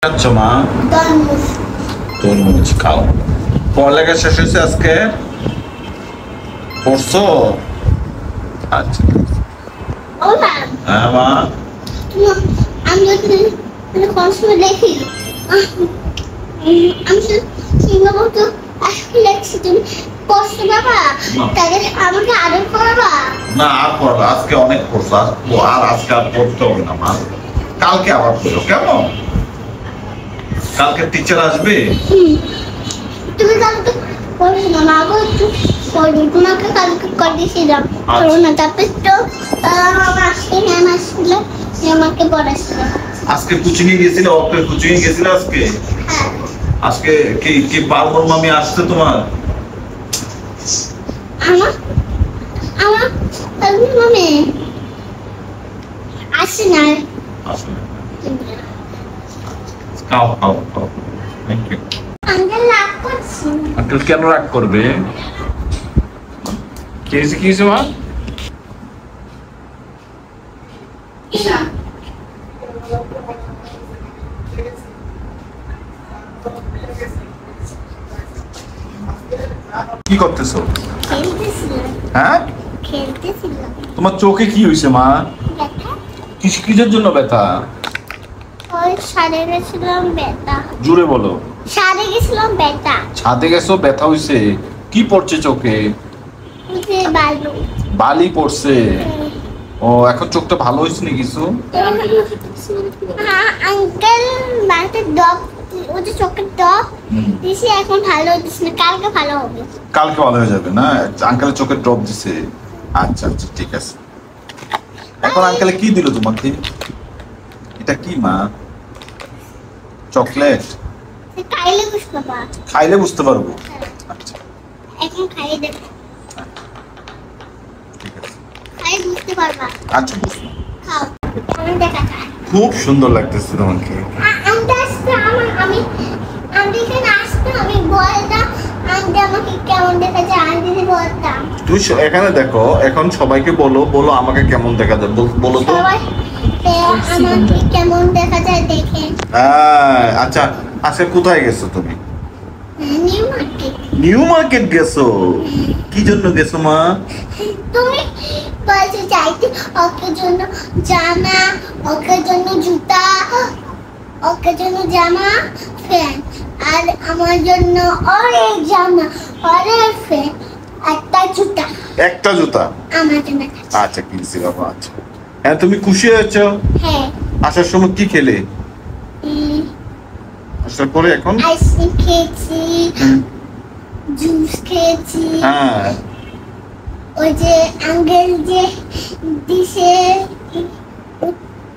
আচ্ছা মা তরমুজ খাও। পড়ালেখা শেষ হয়েছে আজকে? পড়ছো? আচ্ছা হ্যাঁ মা আমি দেখি আমাকে আদর করবা না? আর পড়বা, আজকে অনেক পড়ছো আর আজকে আর পড়তে হবে না মা, কালকে আবার পড়ো কেমন? কালকে টিচার আসবে। তুমি কালকে পড়াশোনা না গো, একটু পড়ি তোমাকে কালকে করেছিলাম করোনা, তারপর তো আজকে ম্যাম আসছিল, আমাকে পড়াচ্ছিল। আজকে কোচিং এ গেছিল? ওকে কোচিং এ গেছিল আজকে? হ্যাঁ। আজকে কি কি পারবো মামি আসছে তোমার? আমার আমার মামি আসে না। খাও খাও খাও। Thank you. আঙ্কেল রাগ করছে। আঙ্কেল কেন রাগ করবে? কি হয়েছে মা? কি করতেছো? হ্যাঁ, তোমার চোখে কি হয়েছে মা? কিসের জন্য ব্যথা? ওই সাড়ে গেছিলাম ব্যথা। জোরে বলো। সাড়ে গেছিলাম ব্যথা। ছাদে গেছো, ব্যথা হয়েছে? কি পড়ছে চোখে? বালি পড়ছে। ও এখন চোখটা ভালো হয়েছে না কিছু? আঙ্কেল বাড়িতে ডব, ওই যে চোখের ডব দিছি, এখন ভালো হচ্ছে না, কালকে ভালো হবে। কালকে ভালো হয়ে যাবে না? আঙ্কেলের চোখের ড্রপ দিছে। আচ্ছা আচ্ছা ঠিক আছে। এখন আঙ্কেলে কি দিল তোমাকে? এটা কি মা? চকলেট? খাইলে বুঝতে পারবা। খাইলে বুঝতে পারবো। আচ্ছা এখন খাইয়ে দেবো, ঠিক আছে। খাইয়ে বুঝতে পারবা। আচ্ছা বুঝলাম। খাও, আমি দেখা যায়। খুব সুন্দর লাগতেছে তোমাকে। আমি আসতে আমি এখানে আসতে আমি বলতাম, আন্টি আমাকে কেমন দেখা যায়, আন্টি বলতাম। তুই এখানে দেখো, এখন সবাইকে বলো বলো আমাকে কেমন দেখা যায়, বলো তো। সবাই আমাকে কেমন দেখা যায় দেখে। আচ্ছা আজকে কোথায় গেছো তুমি? New market. নিউ মার্কেট গেছো? কি জন্য গেছো মা? তুমি বলছো চাইতে, ওকে জন্য জামা, ওকে জন্য জুতা, ওকে জন্য জামা ফ্যান, আর আমার জন্য অনেক জামা অনেক ফ্যান, একটা জুতা। একটা জুতা আমার জন্য। আচ্ছা কিনছি বাবা। আচ্ছা হ্যাঁ, তুমি খুশি হয়েছো? হ্যাঁ। আসার সময় কি খেলে? আসার পরে এখন আইসক্রিম খেয়েছি, জুস খেয়েছি। হ্যাঁ, ওই যে আঙ্কেল যে দিছে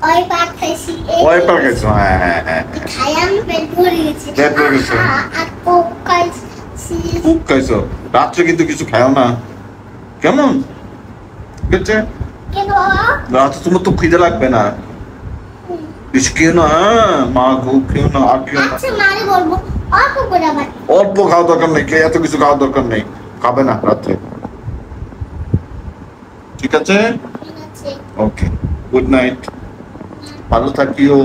ওই পাক খাইছি। ওই পার গেছো? হ্যাঁ হ্যাঁ হ্যাঁ। খাই আমি পেট ভরে গেছে। পেট ভরে গেছে। আর কোক খাইছি। খুব খাইছো? রাত্রে কিন্তু কিছু খাও না কেমন? বুঝছে? কেন বাবা? রাতে তোমার তো খিদে লাগবে না, বেশি খেও না। মা গো খেও না, আর খেও না। আচ্ছা মারে বলবো অল্প করে আবার। অল্প খাওয়া দরকার নেই, এত কিছু খাওয়ার দরকার নেই, খাবে না রাত্রে। ঠিক আছে? ঠিক আছে। ওকে, গুড নাইট, ভালো থাকিও।